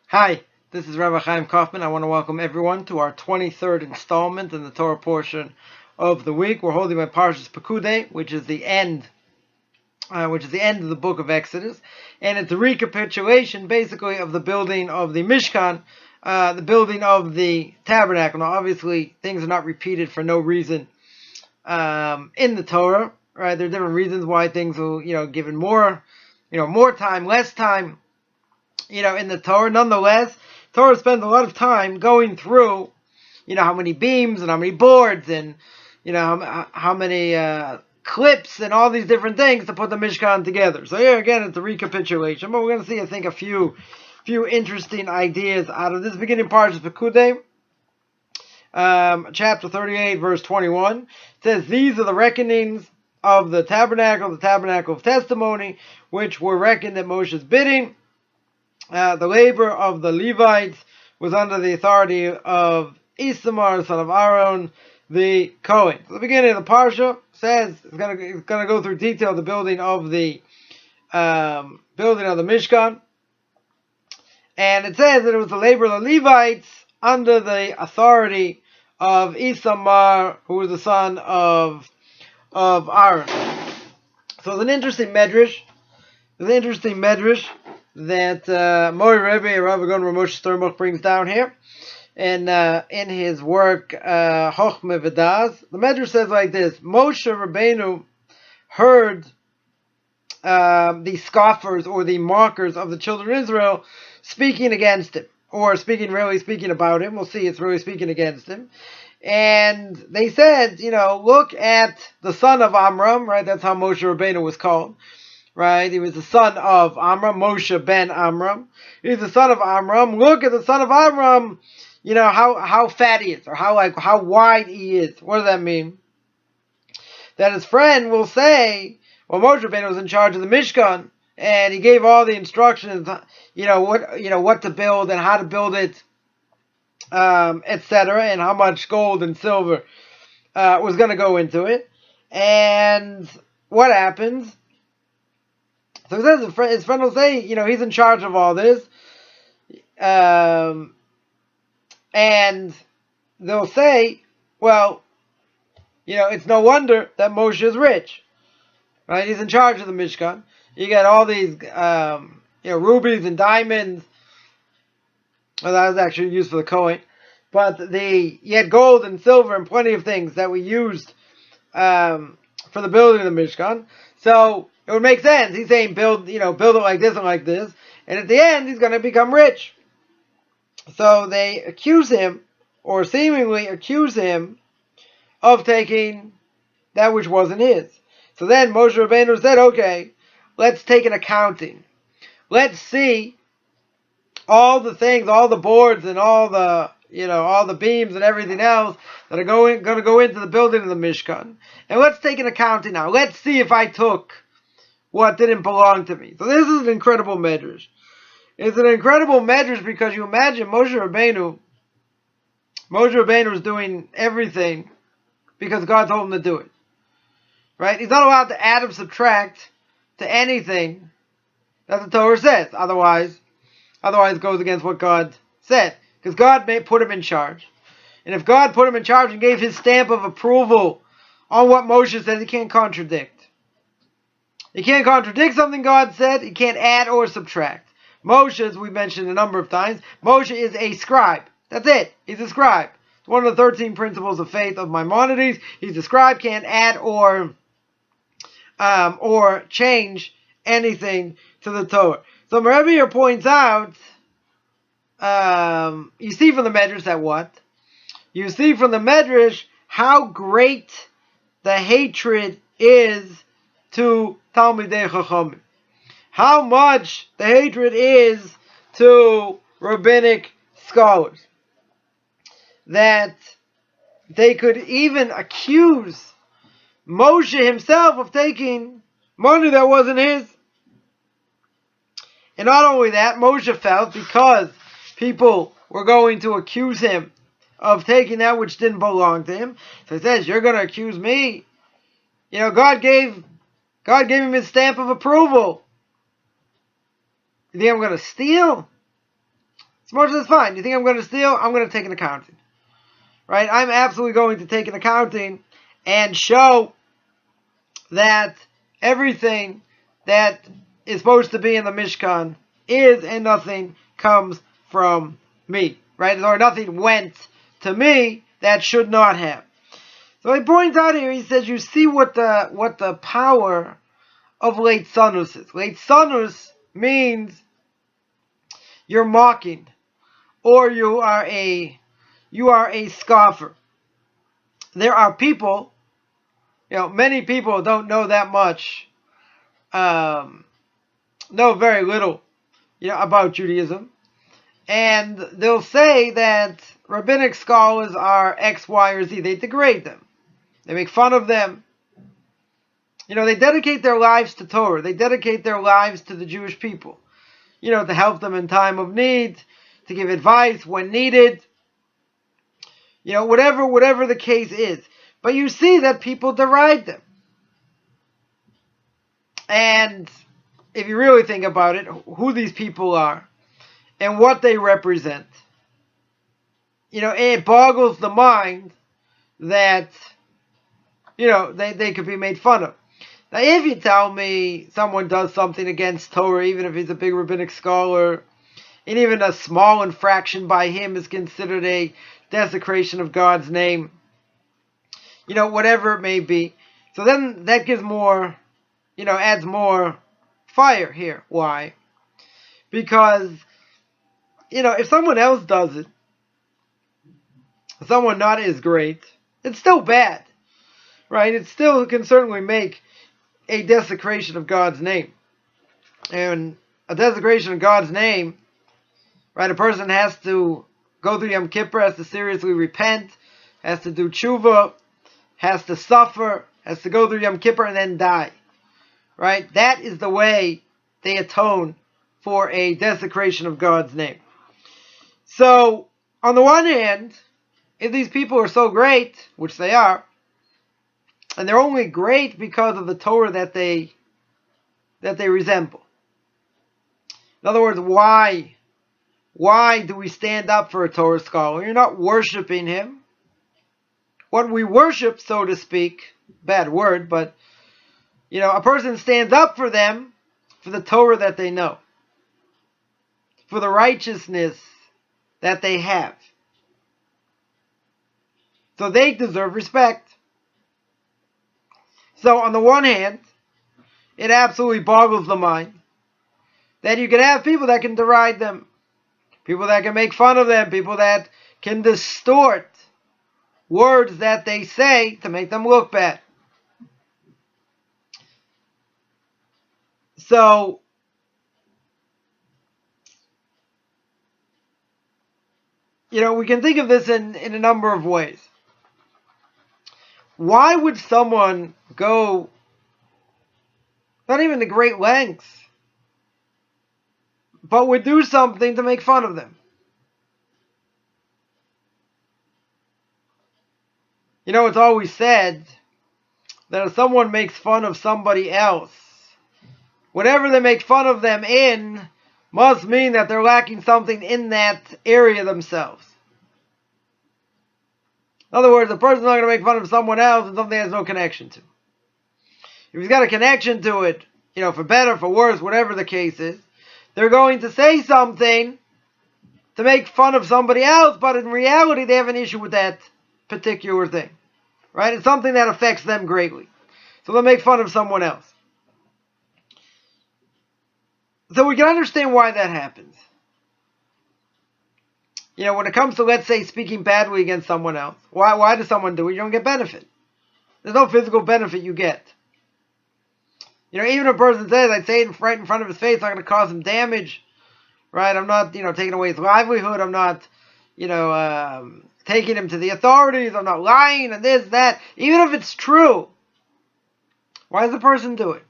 Hi, this is Rabbi Chaim Coffman. I want to welcome everyone to our 23rd installment in the Torah portion of the week. We're holding by Parshas Pekudei, which is the end of the book of Exodus, and it's a recapitulation, basically, of the building of the Mishkan, the building of the tabernacle. Now, obviously, things are not repeated for no reason in the Torah, right? There are different reasons why things will, given more time, less time. In the Torah. Nonetheless, Torah spends a lot of time going through, how many beams and how many boards and, how many clips and all these different things to put the Mishkan together. So here again, it's a recapitulation, but we're going to see, I think, a few interesting ideas out of this beginning Parshas Pekudei. Chapter 38, verse 21. It says, "These are the reckonings of the tabernacle of testimony, which were reckoned at Moshe's bidding. The labor of the Levites was under the authority of Isamar, son of Aaron, the Kohen." So the beginning of the parsha says it's going to go through detail the building of the Mishkan, and it says that it was the labor of the Levites under the authority of Isamar, who was the son of Aaron. So it's an interesting medrash. That Mori Rebbe, Rav Gon Ramoshe Sternbuch brings down here, and in his work Chochmah V'Das, the Medrash says like this: Moshe Rabbeinu heard the scoffers or the mockers of the children of Israel speaking against him, or really speaking about him. We'll see, it's really speaking against him. And they said, look at the son of Amram, right? That's how Moshe Rabbeinu was called. Right, he was the son of Amram, Moshe ben Amram. He's the son of Amram. Look at the son of Amram, how fat he is, or how wide he is. What does that mean? That his friend will say, well, Moshe Rabbeinu was in charge of the Mishkan, and he gave all the instructions, what to build and how to build it, etc., and how much gold and silver was going to go into it. And what happens? So he says his friend will say, he's in charge of all this. And they'll say, well, it's no wonder that Moshe is rich. Right? He's in charge of the Mishkan. You got all these, rubies and diamonds. Well, that was actually used for the Kohen. But you had gold and silver and plenty of things that we used for the building of the Mishkan. So it would make sense. He's saying build it like this and like this, and at the end he's going to become rich. So they accuse him, or seemingly accuse him, of taking that which wasn't his. So then Moshe Rabbeinu said, okay, let's take an accounting. Let's see all the things, all the boards and all the all the beams and everything else that are going to go into the building of the Mishkan. And let's take an accounting now. Let's see if I took what didn't belong to me. So this is an incredible medrash. It's an incredible medrash because you imagine Moshe Rabbeinu is doing everything because God told him to do it. Right? He's not allowed to add or subtract to anything that the Torah says. Otherwise it goes against what God said. Because God put him in charge. And if God put him in charge and gave his stamp of approval on what Moshe says, he can't contradict. He can't contradict something God said. He can't add or subtract. Moshe, as we mentioned a number of times, Moshe is a scribe. That's it. He's a scribe. It's one of the 13 principles of faith of Maimonides. He's a scribe, can't add or change anything to the Torah. So Rebbe here points out, you see from the Medrash that what? You see from the Medrash how great the hatred is to Talmidei Chachamim. How much the hatred is to rabbinic scholars. That they could even accuse Moshe himself of taking money that wasn't his. And not only that, Moshe felt because people were going to accuse him of taking that which didn't belong to him. So he says, you're going to accuse me? God gave him his stamp of approval. You think I'm going to steal? So Moshe says, fine, you think I'm going to steal? I'm going to take an accounting. Right? I'm absolutely going to take an accounting and show that everything that is supposed to be in the Mishkan is and nothing comes from me. Right? Or nothing went to me that should not have. So he points out here, he says, you see what the power of late sanus is. Late sanus means you're mocking, or you are a scoffer. There are people, many people don't know that much, know very little, about Judaism, and they'll say that rabbinic scholars are X, Y, or Z. They degrade them. They make fun of them. They dedicate their lives to Torah. They dedicate their lives to the Jewish people. To help them in time of need, to give advice when needed. Whatever the case is. But you see that people deride them. And if you really think about it, who these people are and what they represent, it boggles the mind that, they could be made fun of. Now, if you tell me someone does something against Torah, even if he's a big rabbinic scholar, and even a small infraction by him is considered a desecration of God's name, whatever it may be. So then that gives more, adds more fire here. Why? Because, if someone else does it, someone not as great, it's still bad, right? It still can certainly make a desecration of God's name. And a desecration of God's name, right? A person has to go through Yom Kippur, has to seriously repent, has to do tshuva, has to suffer, has to go through Yom Kippur and then die. Right? That is the way they atone for a desecration of God's name. So, on the one hand, if these people are so great, which they are, and they're only great because of the Torah that they resemble. In other words, why do we stand up for a Torah scholar? You're not worshiping him. What we worship, so to speak, bad word, but, a person stands up for them, for the Torah that they know, for the righteousness that they have. So they deserve respect. So on the one hand, it absolutely boggles the mind that you can have people that can deride them, people that can make fun of them, people that can distort words that they say to make them look bad. So, we can think of this in a number of ways. Why would someone go, not even to great lengths, but would do something to make fun of them? It's always said that if someone makes fun of somebody else, whatever they make fun of them in must mean that they're lacking something in that area themselves. In other words, a person's not going to make fun of someone else and something he has no connection to. If he's got a connection to it, for better, for worse, whatever the case is, they're going to say something to make fun of somebody else, but in reality they have an issue with that particular thing. Right? It's something that affects them greatly. So they'll make fun of someone else. So we can understand why that happens. When it comes to, let's say, speaking badly against someone else, why does someone do it? You don't get benefit. There's no physical benefit you get. Even if a person says, I'd say it right in front of his face, it's not going to cause him damage. Right? I'm not, taking away his livelihood. I'm not, taking him to the authorities. I'm not lying and this, that. Even if it's true, why does the person do it?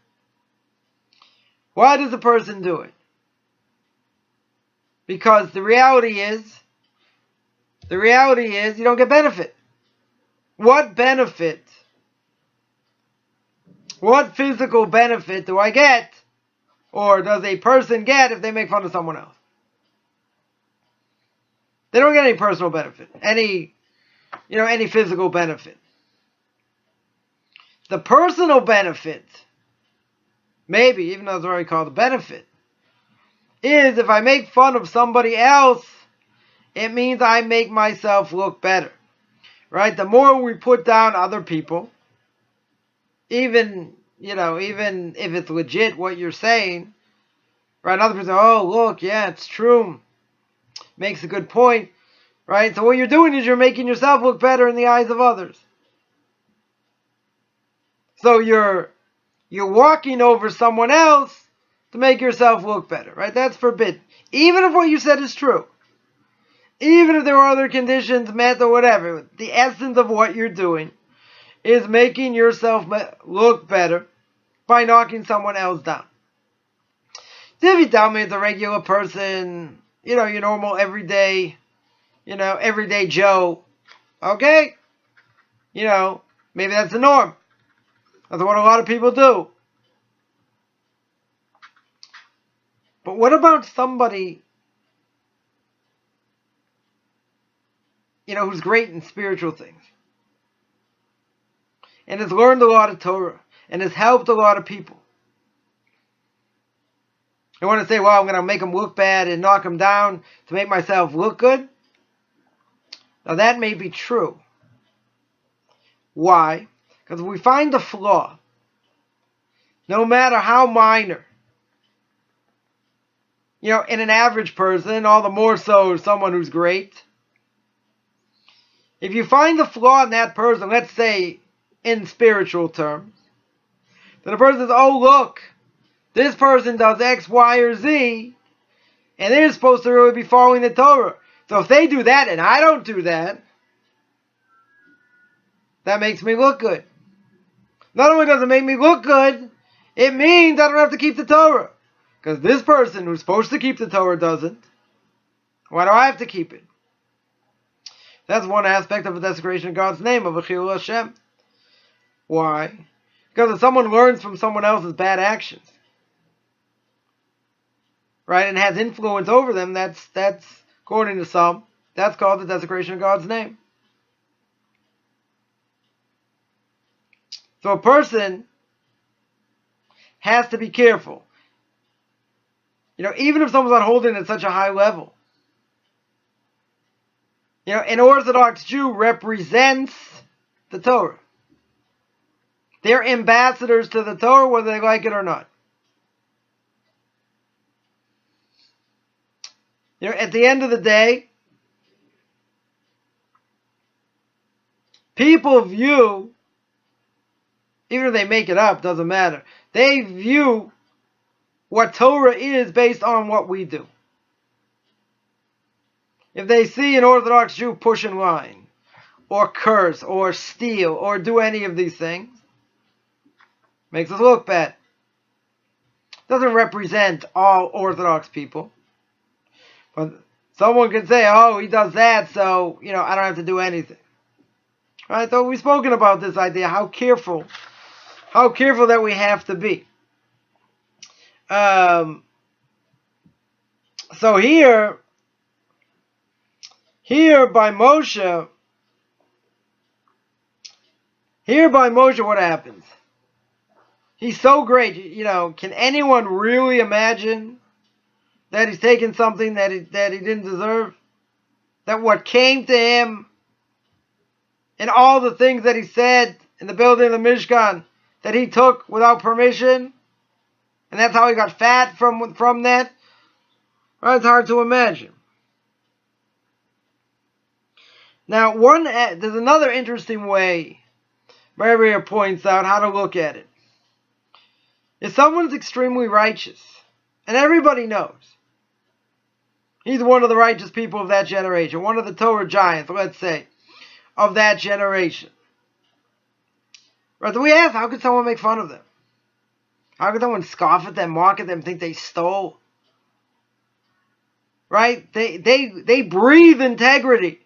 Why does the person do it? Because the reality is you don't get benefit. What benefit? What physical benefit do I get? Or does a person get if they make fun of someone else? They don't get any personal benefit, any physical benefit. The personal benefit, maybe, even though it's already called a benefit, is if I make fun of somebody else, it means I make myself look better. Right? The more we put down other people, even if it's legit what you're saying, right? Other people say, oh, look, yeah, it's true. Makes a good point, right? So what you're doing is you're making yourself look better in the eyes of others. So you're walking over someone else to make yourself look better, right? That's forbidden. Even if what you said is true. Even if there are other conditions met or whatever, the essence of what you're doing is making yourself look better by knocking someone else down. If you tell me it's a regular person, your normal everyday Joe, okay? Maybe that's the norm. That's what a lot of people do. But what about somebody, who's great in spiritual things? And has learned a lot of Torah. And has helped a lot of people. I want to say, well, I'm going to make them look bad and knock them down to make myself look good. Now that may be true. Why? Because if we find a flaw, no matter how minor, in an average person, all the more so someone who's great. If you find the flaw in that person, let's say in spiritual terms, then the person says, oh, look, this person does X, Y, or Z, and they're supposed to really be following the Torah. So if they do that and I don't do that, that makes me look good. Not only does it make me look good, it means I don't have to keep the Torah. Because this person who's supposed to keep the Torah doesn't. Why do I have to keep it? That's one aspect of the desecration of God's name, of a chilul Hashem. Why? Because if someone learns from someone else's bad actions, right, and has influence over them, that's according to some, that's called the desecration of God's name. So a person has to be careful. Even if someone's not holding at such a high level. An Orthodox Jew represents the Torah. They're ambassadors to the Torah, whether they like it or not. At the end of the day, people view, even if they make it up, doesn't matter. They view what Torah is based on what we do. If they see an Orthodox Jew push in line, or curse, or steal, or do any of these things, makes us look bad. Doesn't represent all Orthodox people. But someone can say, oh, he does that, so, I don't have to do anything. Right? So we've spoken about this idea, how careful that we have to be. So here by Moshe, what happens? He's so great. Can anyone really imagine that he's taken something that he didn't deserve? That what came to him and all the things that he said in the building of the Mishkan that he took without permission, and that's how he got fat from that? Well, it's hard to imagine. Now, there's another interesting way Rabbi points out how to look at it. If someone's extremely righteous, and everybody knows, he's one of the righteous people of that generation, one of the Torah giants, let's say, of that generation. Right? So we ask, how could someone make fun of them? How could someone scoff at them, mock at them, think they stole? Right? They breathe integrity.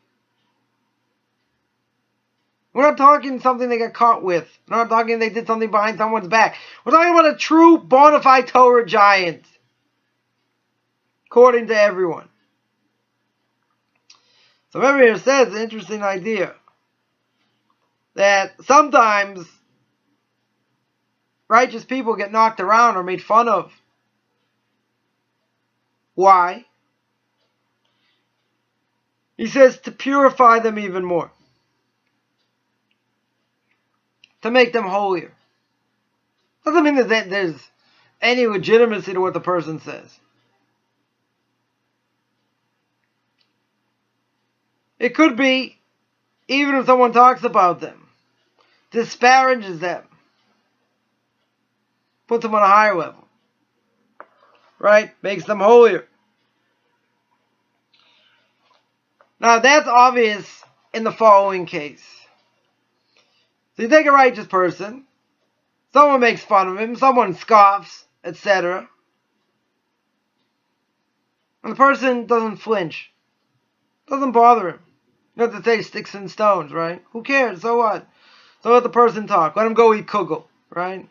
We're not talking something they got caught with. We're not talking they did something behind someone's back. We're talking about a true bona fide Torah giant, according to everyone. So Rebbe here says an interesting idea, that sometimes righteous people get knocked around or made fun of. Why? He says to purify them even more, to make them holier. Doesn't mean that there's any legitimacy to what the person says. It could be, even if someone talks about them, disparages them, puts them on a higher level, right? Makes them holier. Now that's obvious in the following case. So you take a righteous person, someone makes fun of him, someone scoffs, etc. And the person doesn't flinch. Doesn't bother him. You know what they say, sticks and stones, right? Who cares? So what? So let the person talk. Let him go eat kugel, right?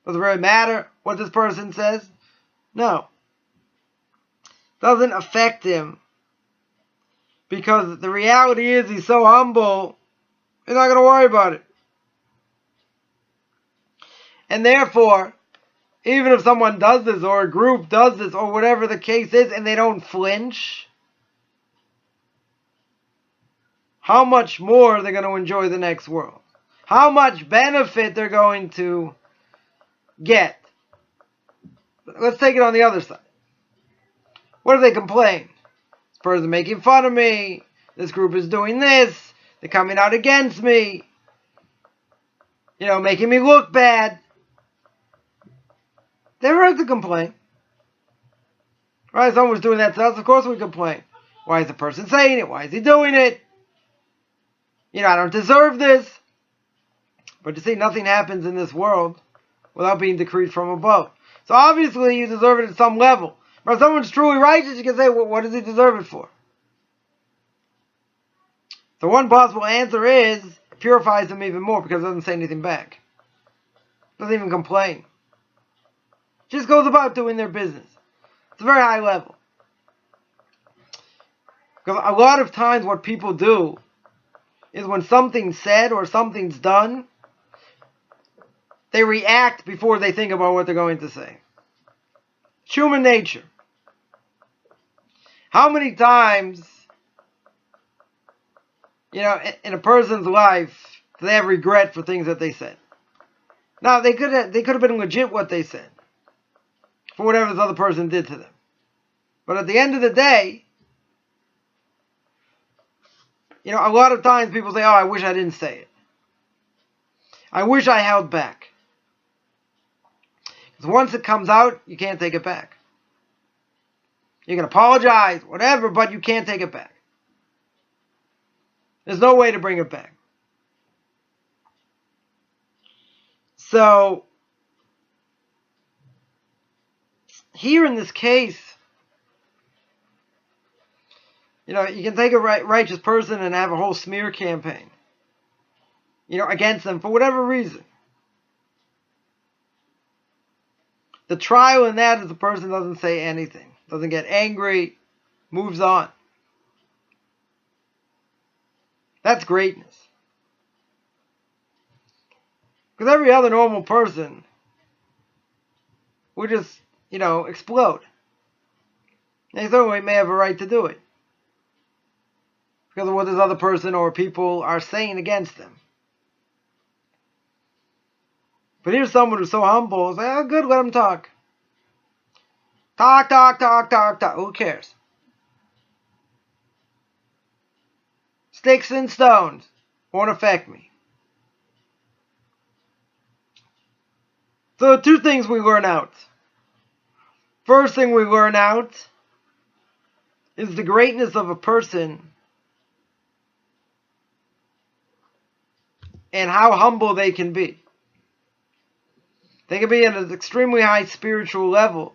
Does it really matter what this person says? No. Doesn't affect him. Because the reality is he's so humble, he's not going to worry about it. And therefore, even if someone does this, or a group does this, or whatever the case is, and they don't flinch, how much more they're going to enjoy the next world. How much benefit they're going to get. Let's take it on the other side. What if they complain? This person's making fun of me. This group is doing this. They're coming out against me. Making me look bad. They have a right to complain. Right? If someone was doing that to us, of course we complain. Why is the person saying it? Why is he doing it? I don't deserve this. But you see, nothing happens in this world without being decreed from above. So obviously you deserve it at some level. But if someone's truly righteous, you can say, well, what does he deserve it for? So one possible answer is, it purifies them even more because it doesn't say anything back. Doesn't even complain. Just goes about doing their business. It's a very high level. Because a lot of times what people do is when something's said or something's done, they react before they think about what they're going to say. It's human nature. How many times, in a person's life, do they have regret for things that they said? Now, they could have been legit what they said, for whatever this other person did to them. But at the end of the day, a lot of times people say, oh, I wish I didn't say it. I wish I held back. Because once it comes out, you can't take it back. You can apologize, whatever, but you can't take it back. There's no way to bring it back. So, here in this case, you can take a righteous person and have a whole smear campaign, against them for whatever reason. The trial in that is the person doesn't say anything, doesn't get angry, moves on. That's greatness. Because every other normal person would just, explode. They certainly may have a right to do it, because of what this other person or people are saying against them. But here's someone who's so humble, say, oh good, let him talk. Talk. Who cares? Sticks and stones won't affect me. So 2 things we learn out. First thing we learn out is the greatness of a person and how humble they can be. They can be at an extremely high spiritual level,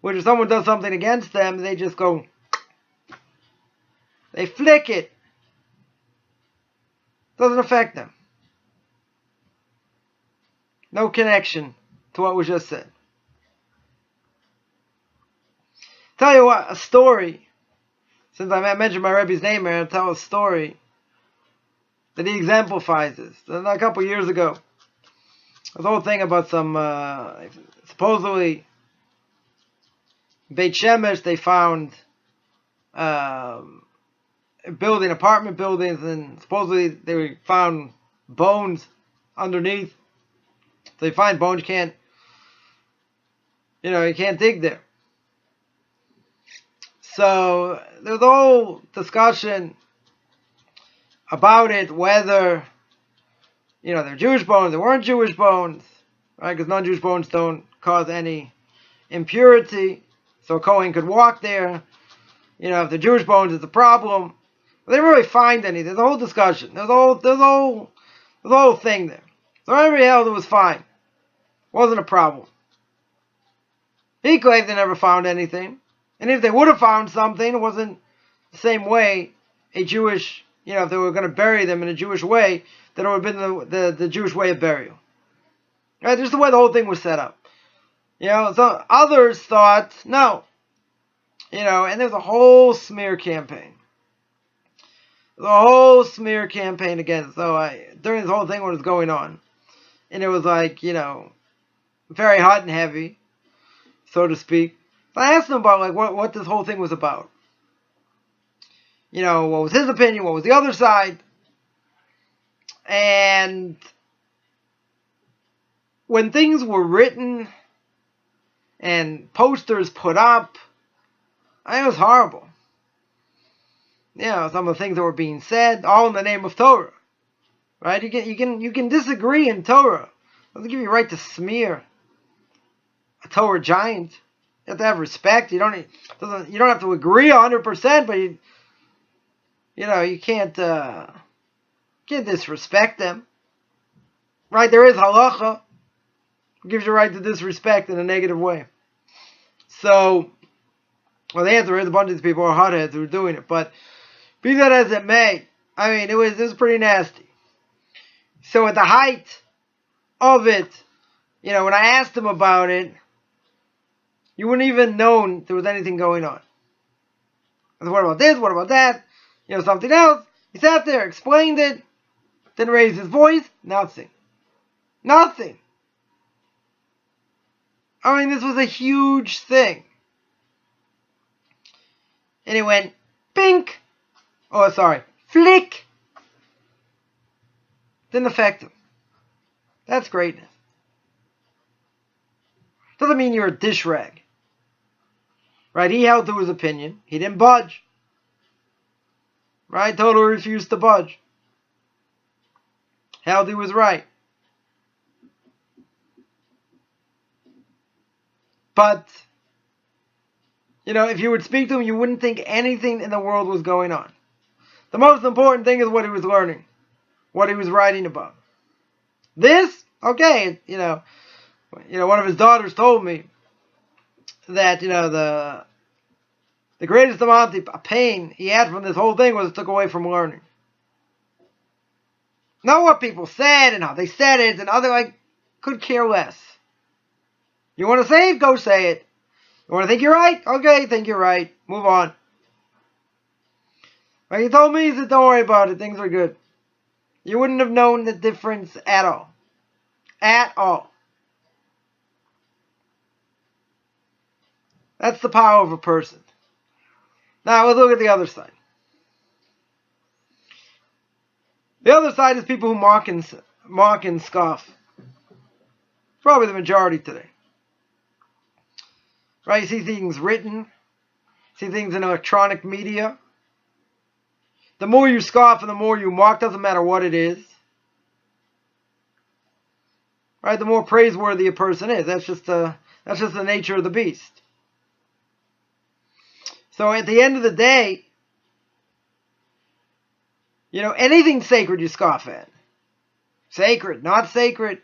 where if someone does something against them, they just go, they flick it. Doesn't affect them. No connection to what was just said. Tell you what, a story. since I mentioned my Rebbe's name, I'll tell a story that he exemplifies this. A couple years ago, the whole thing about some supposedly Beit Shemesh, they found apartment buildings, and supposedly they found bones underneath. So you find bones, you can't dig there. So there's a whole discussion about it, whether they're Jewish bones, they weren't Jewish bones, right? Because non-Jewish bones don't cause any impurity, so a Kohen could walk there. If they're Jewish bones, it's a problem. But they didn't really find any. There's a whole discussion. There's a whole thing there. So everybody held it was fine. Wasn't a problem. He claimed they never found anything. And if they would have found something, it wasn't the same way a Jewish, if they were going to bury them in a Jewish way, then it would have been the Jewish way of burial. Right? Just the way the whole thing was set up. So others thought, no. And there's a whole smear campaign. There's a whole smear campaign against. So during this whole thing, what was going on, and it was like, very hot and heavy, so to speak. So I asked him about what this whole thing was about. What was his opinion? What was the other side? And when things were written and posters put up, it was horrible. Some of the things that were being said, all in the name of Torah. Right? You can disagree in Torah. It doesn't give you a right to smear a Torah giant. You have to have respect. You don't have to agree 100%, but you can't disrespect them. Right? There is halacha. It gives you a right to disrespect in a negative way. So, the answer is a bunch of these people are hotheads who are doing it. But be that as it may, it was pretty nasty. So at the height of it, when I asked him about it, you wouldn't even known there was anything going on. I said, what about this? What about that? Something else. He sat there, explained it, didn't raise his voice, nothing. Nothing. This was a huge thing. And it went, pink. Oh, sorry, flick. Didn't affect him. That's greatness. Doesn't mean you're a dish rag. Right? He held to his opinion. He didn't budge. Right? Totally refused to budge. Held he was right. But, if you would speak to him, you wouldn't think anything in the world was going on. The most important thing is what he was learning. What he was writing about. This, okay, one of his daughters told me that, the greatest amount of pain he had from this whole thing was it took away from learning. Not what people said and how they said it, and other, could care less. You want to say it? Go say it. You want to think you're right? Okay, think you're right. Move on. He told me, he said, don't worry about it. Things are good. You wouldn't have known the difference at all. At all. That's the power of a person. Now, let's look at the other side. The other side is people who mock and scoff. Probably the majority today. Right? You see things written. See things in electronic media. The more you scoff and the more you mock, doesn't matter what it is. Right? The more praiseworthy a person is. That's just the nature of the beast. So at the end of the day, anything sacred you scoff at. Sacred, not sacred.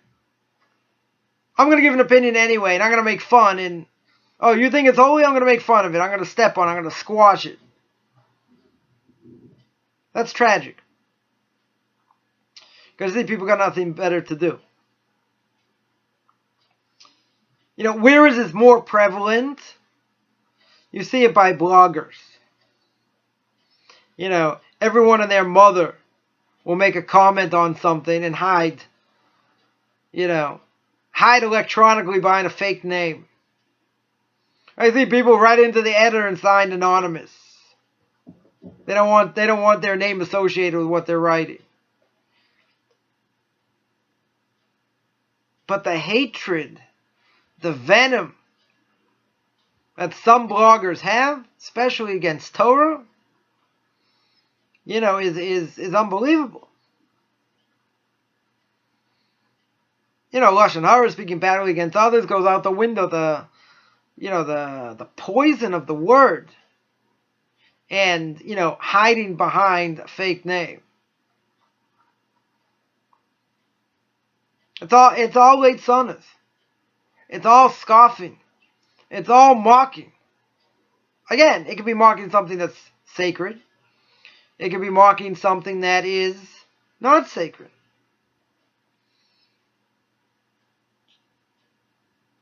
I'm going to give an opinion anyway, and I'm going to make fun. And, oh, you think it's holy? I'm going to make fun of it. I'm going to step on it. I'm going to squash it. That's tragic. Because these people got nothing better to do. Where is this more prevalent? You see it by bloggers. everyone and their mother will make a comment on something and hide electronically behind a fake name. I see people write into the editor and sign anonymous. They don't want their name associated with what they're writing. But the hatred, the venom that some bloggers have, especially against Torah, is unbelievable. Lashon Hara, speaking badly against others, goes out the window. The poison of the word, and hiding behind a fake name. It's all late sunnahs. It's all scoffing. It's all mocking. Again, it could be mocking something that's sacred. It could be mocking something that is not sacred.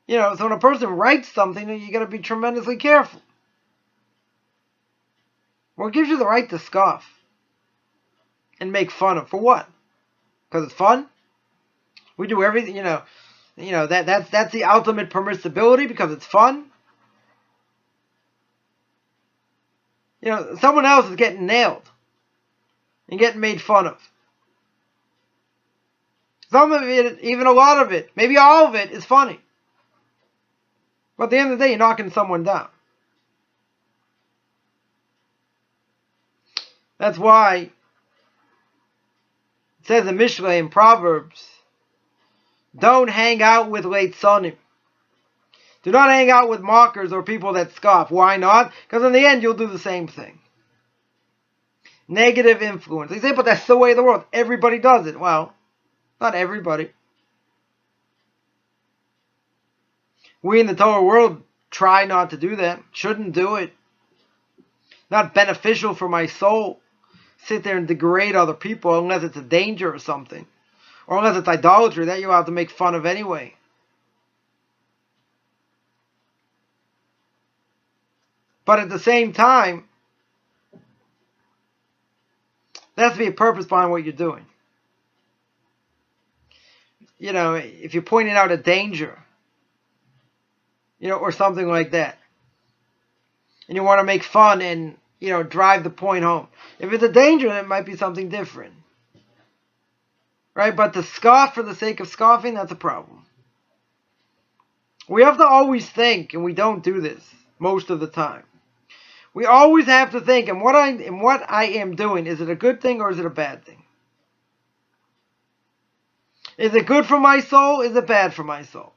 So when a person writes something, you got to be tremendously careful. What gives you the right to scoff and make fun of? For what? Because it's fun? We do everything, that's the ultimate permissibility because it's fun. Someone else is getting nailed and getting made fun of. Some of it, even a lot of it, maybe all of it, is funny. But at the end of the day, you're knocking someone down. That's why it says in Mishnah in Proverbs, don't hang out with leitzanim. Do not hang out with mockers or people that scoff. Why not? Because in the end, you'll do the same thing. Negative influence. They say, but that's the way of the world. Everybody does it. Well, not everybody. We in the Torah world try not to do that. Shouldn't do it. Not beneficial for my soul. Sit there and degrade other people unless it's a danger or something. Or unless it's idolatry that you're allowed to make fun of anyway. But at the same time, there has to be a purpose behind what you're doing. If you're pointing out a danger, or something like that, and you want to make fun and, drive the point home. If it's a danger, it might be something different. Right? But to scoff for the sake of scoffing, that's a problem. We have to always think, and we don't do this most of the time. We always have to think, and what I am doing, is it a good thing or is it a bad thing? Is it good for my soul? Is it bad for my soul?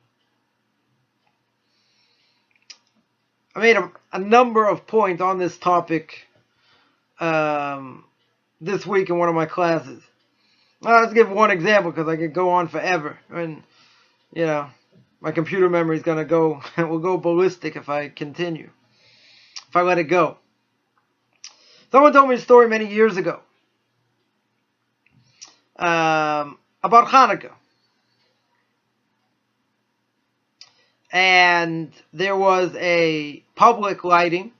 I made a number of points on this topic this week in one of my classes. Let's give one example because I could go on forever. And, my computer memory is going to will go ballistic if I continue. If I let it go. Someone told me a story many years ago about Hanukkah. And there was a public lighting,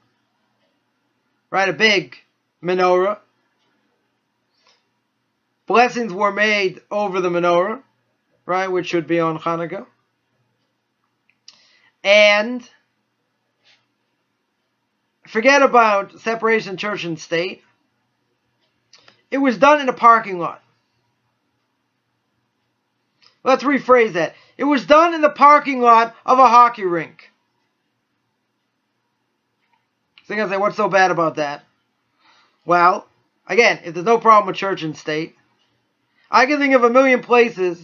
right? A big menorah. Blessings were made over the menorah, right? Which should be on Hanukkah. And forget about separation church and state. It was done in a parking lot. Let's rephrase that. It was done in the parking lot of a hockey rink. So you're going to say, what's so bad about that? Well, again, if there's no problem with church and state, I can think of a million places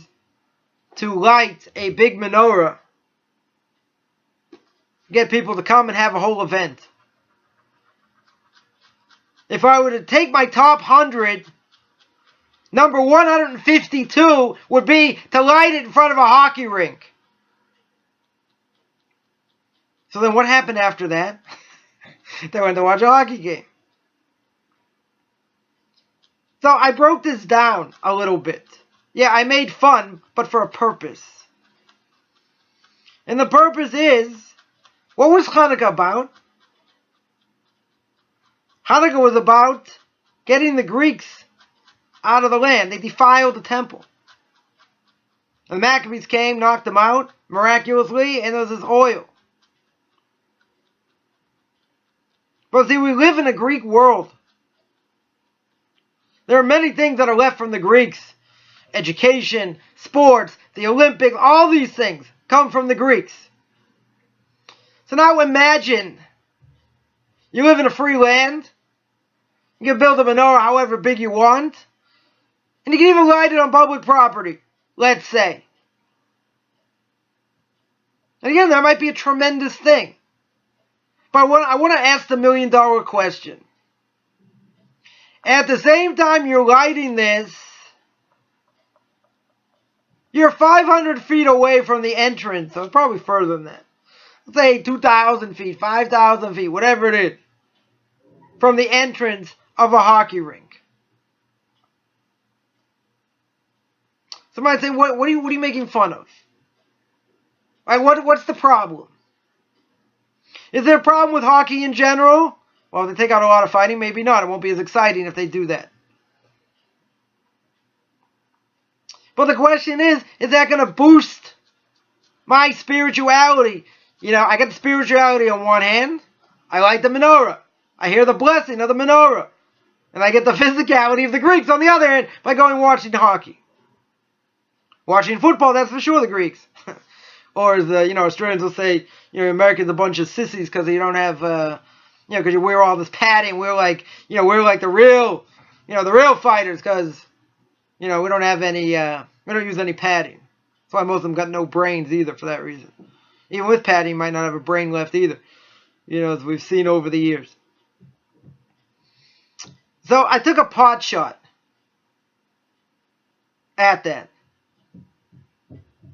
to light a big menorah, get people to come and have a whole event. If I were to take my top 100, number 152 would be to light it in front of a hockey rink. So then what happened after that? They went to watch a hockey game. So I broke this down a little bit. Yeah, I made fun, but for a purpose. And the purpose is, what was Hanukkah about? Hanukkah was about getting the Greeks out of the land. They defiled the temple. The Maccabees came, knocked them out miraculously, and there was this oil. But see, we live in a Greek world. There are many things that are left from the Greeks. Education, sports, the Olympics, all these things come from the Greeks. So now imagine you live in a free land. You can build a menorah however big you want. And you can even light it on public property, let's say. And again, that might be a tremendous thing. But I want to ask the million-dollar question. At the same time you're lighting this, you're 500 feet away from the entrance. So it's probably further than that. Let's say 2,000 feet, 5,000 feet, whatever it is, from the entrance of a hockey rink. Somebody say, what are you making fun of? Like, what's the problem? Is there a problem with hockey in general? Well, if they take out a lot of fighting, maybe not. It won't be as exciting if they do that. But the question is that going to boost my spirituality? You know, I got the spirituality on one hand. I light the menorah. I hear the blessing of the menorah. And I get the physicality of the Greeks on the other hand by going and watching hockey. Watching football, that's for sure the Greeks. Or as Australians will say, Americans a bunch of sissies because you don't have, because you wear all this padding. We're like the real, the real fighters because, we don't have any, we don't use any padding. That's why most of them got no brains either for that reason. Even with padding, you might not have a brain left either, as we've seen over the years. So I took a pot shot at that.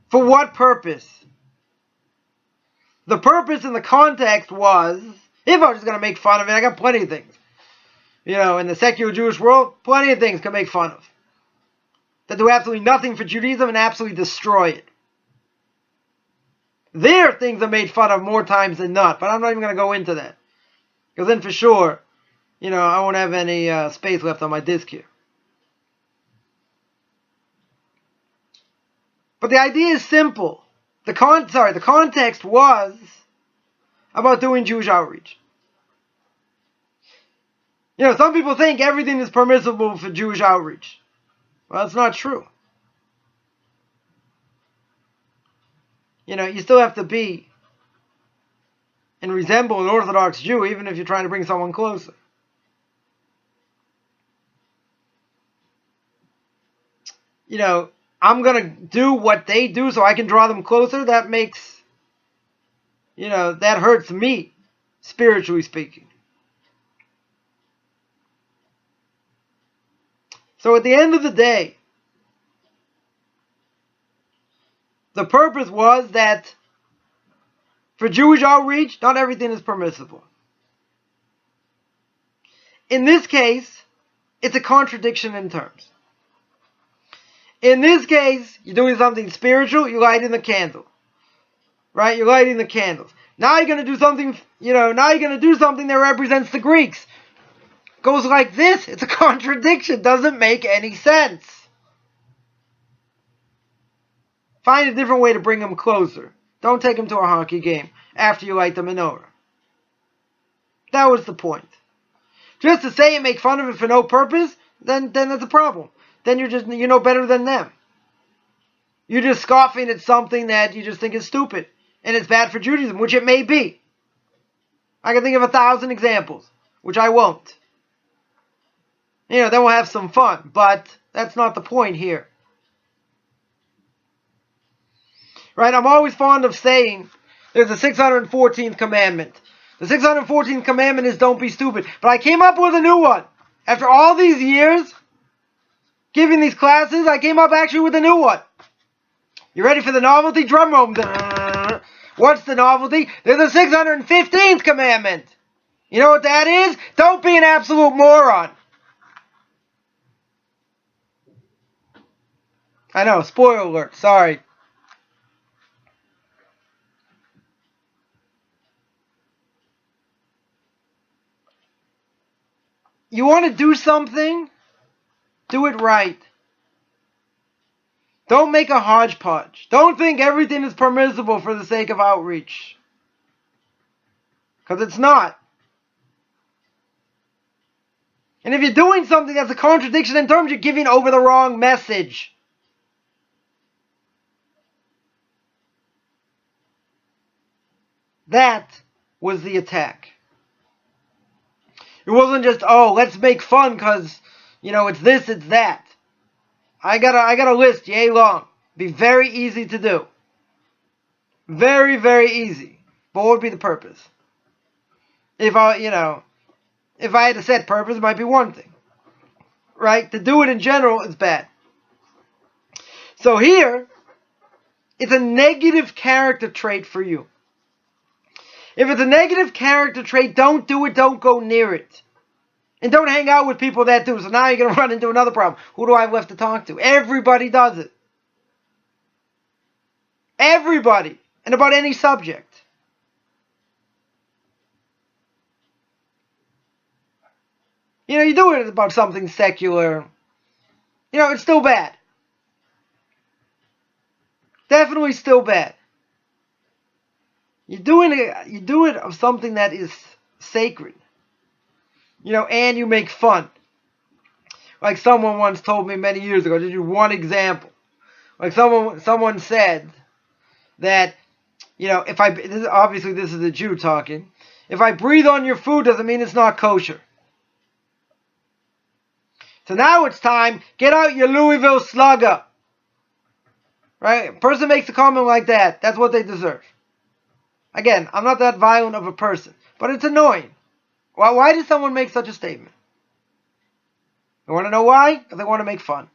For what purpose? The purpose and the context was, if I was just going to make fun of it, I got plenty of things. In the secular Jewish world, plenty of things can make fun of. That do absolutely nothing for Judaism and absolutely destroy it. There, things are made fun of more times than not, but I'm not even going to go into that. Because then for sure, I won't have any space left on my disk here. But the idea is simple. The context was about doing Jewish outreach. Some people think everything is permissible for Jewish outreach. Well, that's not true. You still have to be and resemble an Orthodox Jew, even if you're trying to bring someone closer. I'm going to do what they do so I can draw them closer. That makes, that hurts me, spiritually speaking. So at the end of the day, the purpose was that for Jewish outreach, not everything is permissible. In this case, it's a contradiction in terms. In this case, you're doing something spiritual, you're lighting the candle. Right? You're lighting the candles. Now you're going to do something, that represents the Greeks. Goes like this. It's a contradiction. Doesn't make any sense. Find a different way to bring them closer. Don't take them to a hockey game after you light the menorah. That was the point. Just to say and make fun of it for no purpose, then that's a problem. Then you're no better than them. You're just scoffing at something that you just think is stupid. And it's bad for Judaism, which it may be. I can think of 1,000 examples, which I won't. Then we'll have some fun, but that's not the point here. Right? I'm always fond of saying there's a 614th commandment. The 614th commandment is don't be stupid. But I came up with a new one. After all these years giving these classes, I came up actually with a new one. You ready for the novelty? Drum roll. What's the novelty? There's a 615th commandment. You know what that is? Don't be an absolute moron. I know, spoiler alert, sorry. you want to do something, do it right. Don't make a hodgepodge. Don't think everything is permissible for the sake of outreach. Because it's not. And if you're doing something that's a contradiction in terms, you're giving over the wrong message. That was the attack. It wasn't just, oh, let's make fun because, it's this, it's that. I got a list, yay long. Be very easy to do. Very, very easy. But what would be the purpose? If I had to set purpose, it might be one thing. Right? To do it in general is bad. So here, it's a negative character trait for you. If it's a negative character trait, don't do it, don't go near it. And don't hang out with people that do. So now you're going to run into another problem. Who do I have left to talk to? Everybody does it. Everybody. And about any subject. You do it about something secular. It's still bad. Definitely still bad. You do it of something that is sacred. And you make fun. Like someone once told me many years ago, just one example. Like someone said that, obviously this is a Jew talking, if I breathe on your food doesn't mean it's not kosher. So now it's time, get out your Louisville Slugger. Right? A person makes a comment like that, that's what they deserve. Again, I'm not that violent of a person, but it's annoying. Why did someone make such a statement? You want to know why? Because they want to make fun.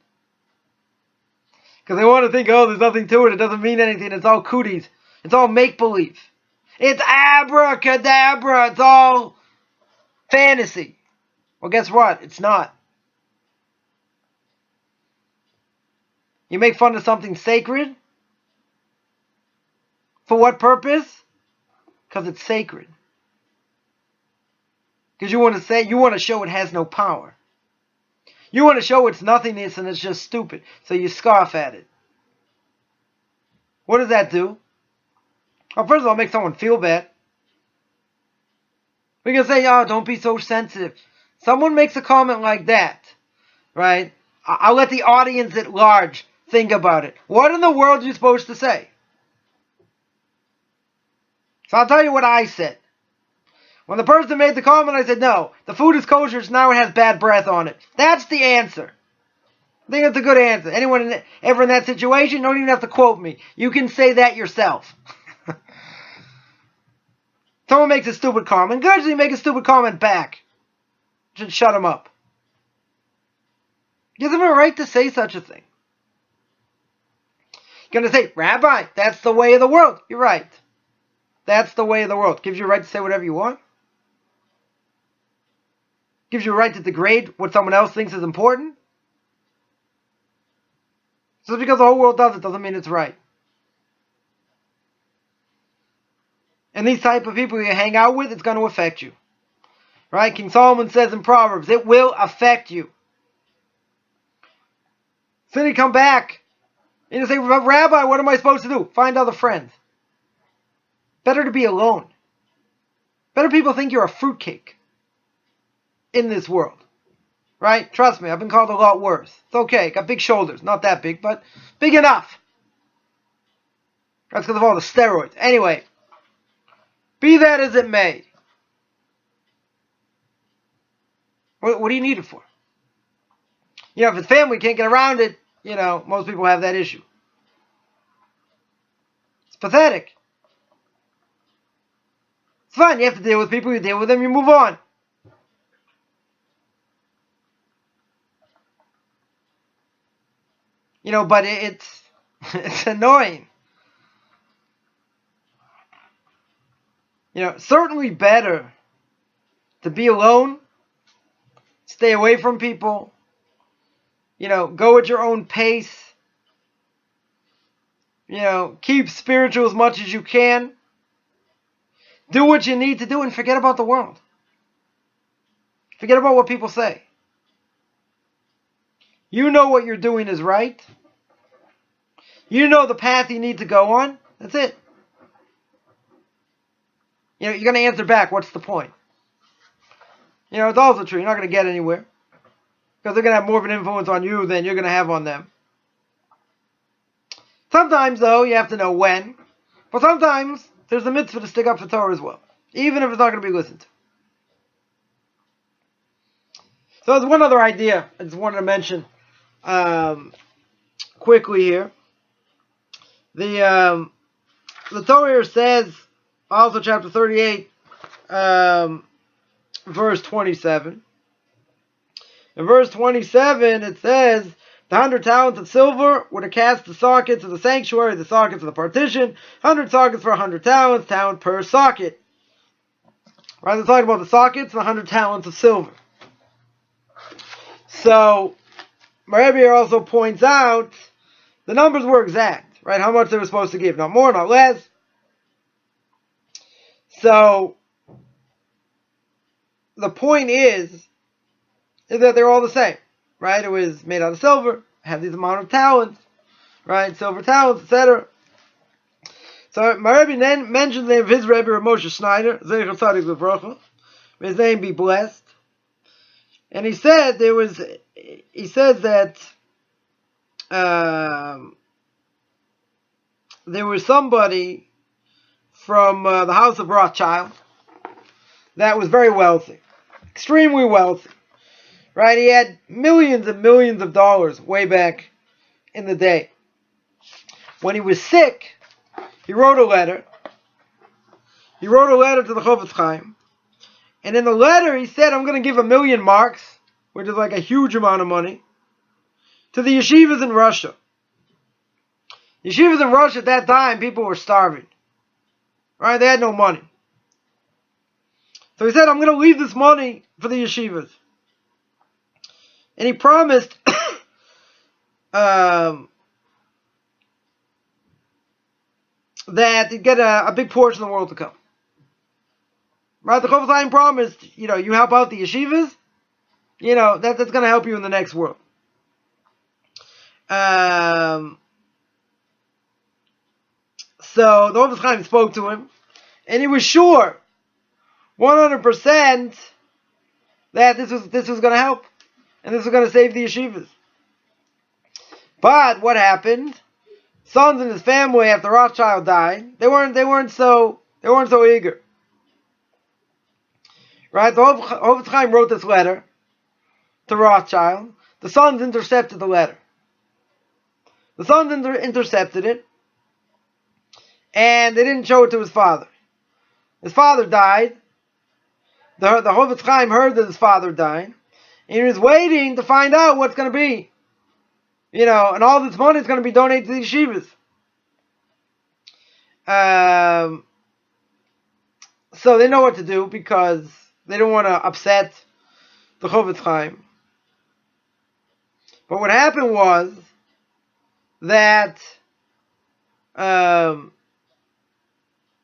Because they want to think, oh, there's nothing to it, it doesn't mean anything, it's all cooties. It's all make-believe. It's abracadabra, it's all fantasy. Well, guess what? It's not. You make fun of something sacred? For what purpose? Because it's sacred. Because you want to show it has no power. You want to show it's nothingness and it's just stupid. So you scoff at it. What does that do? Well, first of all, it makes someone feel bad. We can say, oh, don't be so sensitive. Someone makes a comment like that, right? I'll let the audience at large think about it. What in the world are you supposed to say? So I'll tell you what I said. When the person made the comment, I said, no, the food is kosher, so now it has bad breath on it. That's the answer. I think that's a good answer. Anyone ever in that situation, don't even have to quote me. You can say that yourself. Someone makes a stupid comment. Good, so you make a stupid comment back. Just shut him up. Gives him a right to say such a thing. You're going to say, Rabbi, that's the way of the world. You're right. That's the way of the world. Gives you a right to say whatever you want. Gives you a right to degrade what someone else thinks is important. Just because the whole world does it doesn't mean it's right. And these type of people you hang out with, it's going to affect you. Right? King Solomon says in Proverbs, it will affect you. So then you come back and you say, Rabbi, what am I supposed to do? Find other friends. Better to be alone. Better people think you're a fruitcake in this world. Right? Trust me, I've been called a lot worse. It's okay. Got big shoulders. Not that big, but big enough. That's because of all the steroids. Anyway, be that as it may. What do you need it for? If it's family, can't get around it, most people have that issue. It's pathetic. It's fine. You have to deal with people. You deal with them. You move on. But it's annoying. Certainly better to be alone, stay away from people, go at your own pace, keep spiritual as much as you can, do what you need to do and forget about the world. Forget about what people say. You know what you're doing is right. You know the path you need to go on. That's it. You're going to answer back, what's the point? It's also true. You're not going to get anywhere. Because they're going to have more of an influence on you than you're going to have on them. Sometimes, though, you have to know when. But sometimes, there's a mitzvah to stick up for Torah as well. Even if it's not going to be listened to. So there's one other idea I just wanted to mention quickly here. The Torah here says, also chapter 38, verse 27. In verse 27, it says, the 100 talents of silver were to cast the sockets of the sanctuary, the sockets of the partition, 100 sockets for 100 talents, talent per socket. Right, they're talking about the sockets and the 100 talents of silver. So, my Rebbe here also points out the numbers were exact, right? How much they were supposed to give, not more, not less. So, the point is that they're all the same, right? It was made out of silver, had these amount of talents, right? Silver talents, etc. So, my Rebbe then mentioned the name of his Rebbe, Rav Moshe Schneider, Zecher Tzadik Livrocha. May his name be blessed. And he said that there was somebody from the house of Rothschild that was very wealthy, extremely wealthy, right? He had millions and millions of dollars way back in the day. When he was sick, he wrote a letter. He wrote a letter to the Chofetz Chaim. And in the letter, he said, I'm going to give 1,000,000 marks, which is like a huge amount of money, to the yeshivas in Russia. Yeshivas in Russia at that time, people were starving. Right? They had no money. So he said, I'm going to leave this money for the yeshivas. And he promised that he'd get a big portion of the world to come. Right? The Chofetz Chaim promised, you help out the yeshivas, that's going to help you in the next world. So the Chofetz Chaim spoke to him, and he was sure, 100%, that this was going to help, and this was going to save the yeshivas. But what happened? Sons in his family after Rothschild died, they weren't so eager. Right? The Chofetz Chaim wrote this letter to Rothschild. The sons intercepted the letter. The sons intercepted it, and they didn't show it to his father. His father died. The Chofetz Chaim heard that his father died, and he was waiting to find out what's going to be. And all this money is going to be donated to the yeshivas. So they know what to do because they don't want to upset the Chofetz Chaim. But what happened was that the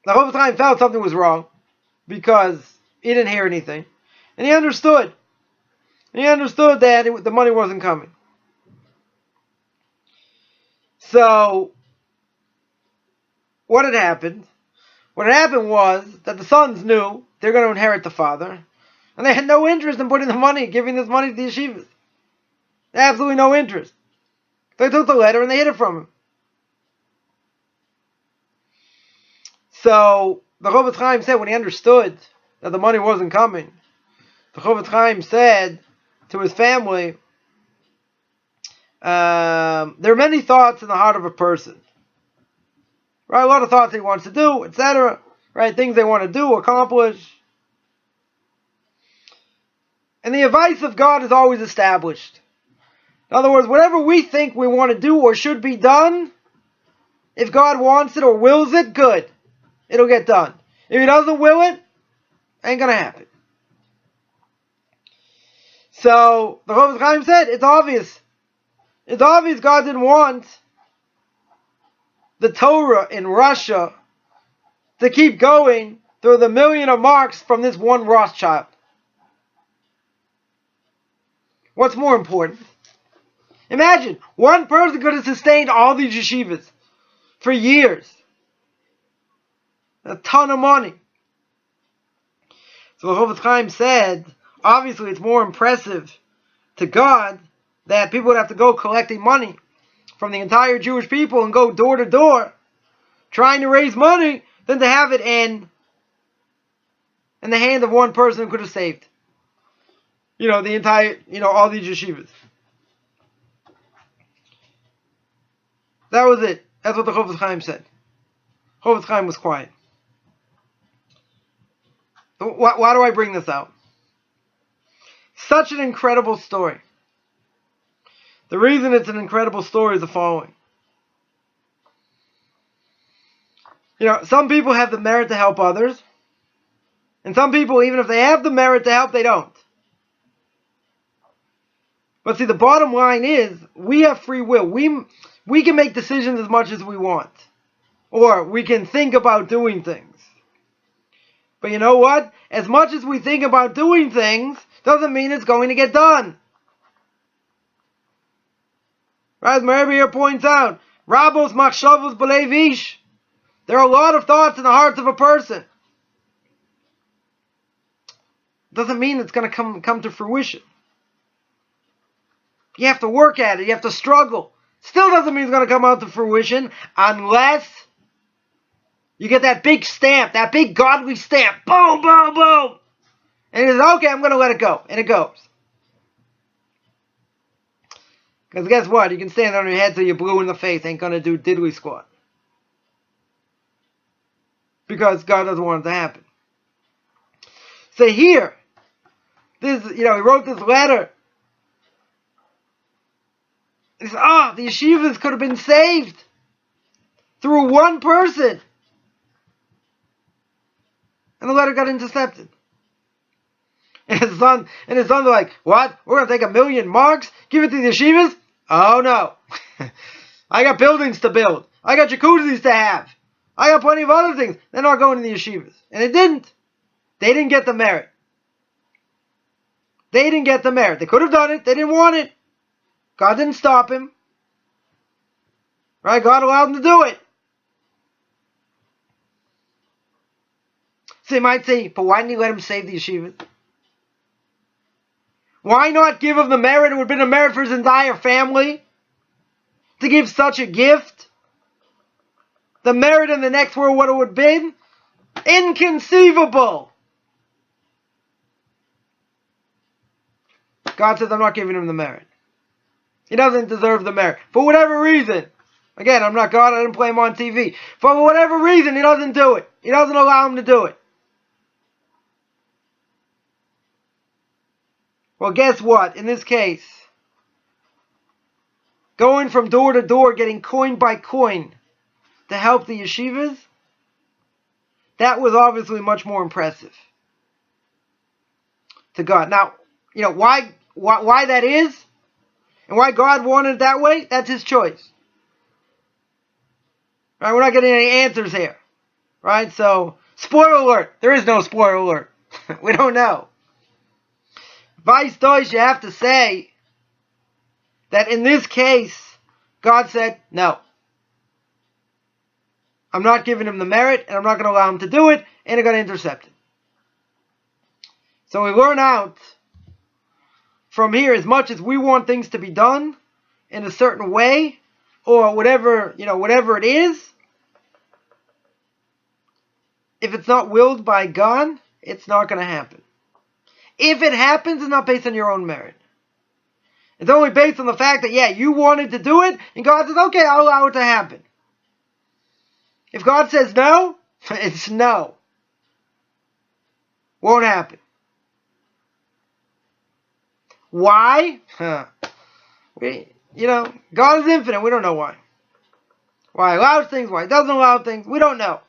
Chofetz Chaim felt something was wrong because he didn't hear anything. And he understood. That the money wasn't coming. So, what had happened? What had happened was that the sons knew they were going to inherit the father, and they had no interest in putting the money, giving this money to the yeshivas. They had absolutely no interest. They took the letter and they hid it from him. So, the Chofetz Chaim said when he understood that the money wasn't coming, the Chofetz Chaim said to his family, there are many thoughts in the heart of a person. Right? A lot of thoughts he wants to do, etc. Right? Things they want to do, accomplish. And the advice of God is always established. In other words, whatever we think we want to do or should be done, if God wants it or wills it, good. It'll get done. If He doesn't will it, ain't going to happen. So, the Chofetz Chaim said, it's obvious. It's obvious God didn't want the Torah in Russia to keep going through the 1,000,000 of marks from this one Rothschild. What's more important? Imagine, one person could have sustained all these yeshivas for years. A ton of money. So Rabbi Chaim said, obviously it's more impressive to God that people would have to go collecting money from the entire Jewish people and go door to door trying to raise money than to have it in the hand of one person who could have saved, the entire, all these yeshivas. That was it. That's what the Rabbi Chaim said. Rabbi Chaim was quiet. Why do I bring this out? Such an incredible story. The reason it's an incredible story is the following. Some people have the merit to help others. And some people, even if they have the merit to help, they don't. But see, the bottom line is, we have free will. We can make decisions as much as we want. Or we can think about doing things. But you know what? As much as we think about doing things, doesn't mean it's going to get done. Right? As my Rebbe here points out, Rabos machshavos b'leiv ish. There are a lot of thoughts in the hearts of a person. Doesn't mean it's going to come to fruition. You have to work at it. You have to struggle. Still doesn't mean it's going to come out to fruition unless you get that big stamp, that big godly stamp. Boom, boom, boom. And he says, okay, I'm going to let it go. And it goes. Because guess what? You can stand on your head till you're blue in the face. Ain't going to do diddly squat. Because God doesn't want it to happen. So here, he wrote this letter. He said, the yeshivas could have been saved through one person. And the letter got intercepted. And his sons are like, what? We're going to take 1 million marks? Give it to the yeshivas? Oh no. I got buildings to build. I got jacuzzis to have. I got plenty of other things. They're not going to the yeshivas. And it didn't. They didn't get the merit. They didn't get the merit. They could have done it. They didn't want it. God didn't stop him. Right? God allowed him to do it. So you might say, but why didn't he let him save the yeshivas? Why not give him the merit? It would have been a merit for his entire family to give such a gift. The merit in the next world, what it would have been? Inconceivable. God says, I'm not giving him the merit. He doesn't deserve the merit. For whatever reason. Again, I'm not God. I didn't play him on TV. For whatever reason, he doesn't do it. He doesn't allow him to do it. Well, guess what? In this case, going from door to door, getting coin by coin to help the yeshivas, that was obviously much more impressive to God. Now, why that is, and why God wanted it that way, that's his choice. Right? We're not getting any answers here. Right? So, spoiler alert. There is no spoiler alert. We don't know. Vice does, you have to say that in this case, God said, no. I'm not giving him the merit, and I'm not going to allow him to do it, and I'm going to intercept it. So we learn out from here, as much as we want things to be done in a certain way, or whatever it is, if it's not willed by God, it's not going to happen. If it happens, it's not based on your own merit. It's only based on the fact that, you wanted to do it, and God says, okay, I'll allow it to happen. If God says no, it's no. Won't happen. Why? God is infinite. We don't know why. Why he allows things, why he doesn't allow things, we don't know.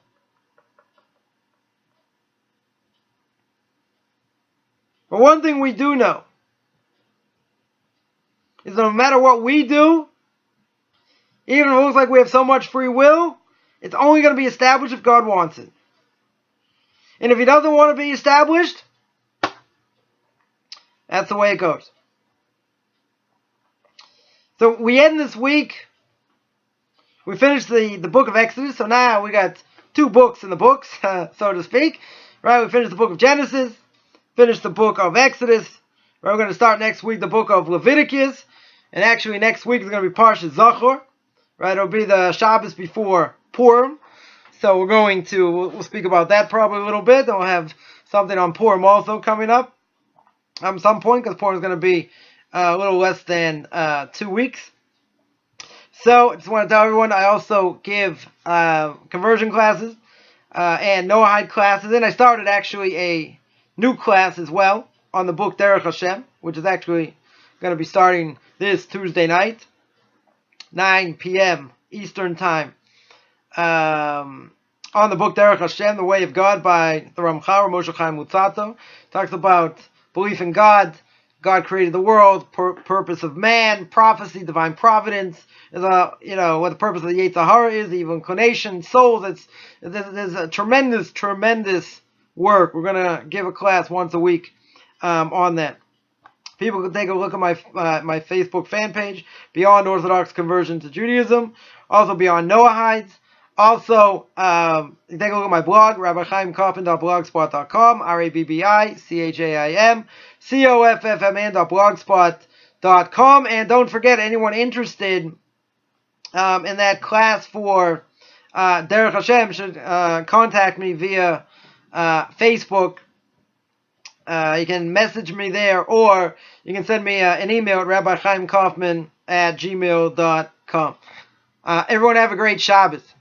But one thing we do know is that no matter what we do, even if it looks like we have so much free will, it's only going to be established if God wants it. And if he doesn't want to be established, that's the way it goes. So we end this week. We finished the book of Exodus, so now we got 2 books in the books, so to speak. Right, we finished the book of Genesis, finished the book of Exodus. Right, we're going to start next week the book of Leviticus, and actually next week is going to be Parshas Zachor. Right, it'll be the Shabbos before Purim, so we'll speak about that probably a little bit. Then we'll have something on Purim also coming up some point, because Purim is going to be a little less than 2 weeks. So I just want to tell everyone I also give conversion classes and Noahide classes, and I started actually a new class as well on the book Derech Hashem, which is actually going to be starting this Tuesday night, 9 p.m. Eastern Time, on the book Derech Hashem, The Way of God by the Ramchal, Rabbi Chaim Coffman. Talks about belief in God. God created the world, purpose of man, prophecy, divine providence, what the purpose of the Yetzer Hara is, the evil inclination, souls. There's a tremendous work. We're going to give a class once a week on that. People can take a look at my Facebook fan page, Beyond Orthodox Conversion to Judaism, also Beyond Noahides. Also, you take a look at my blog, rabbichaimcoffman.blogspot.com, rabbichaimcoffman.blogspot.com, and don't forget, anyone interested in that class for Derech Hashem should contact me via Facebook. You can message me there, or you can send me an email at rabbichaimcoffman@gmail.com. Everyone have a great Shabbos.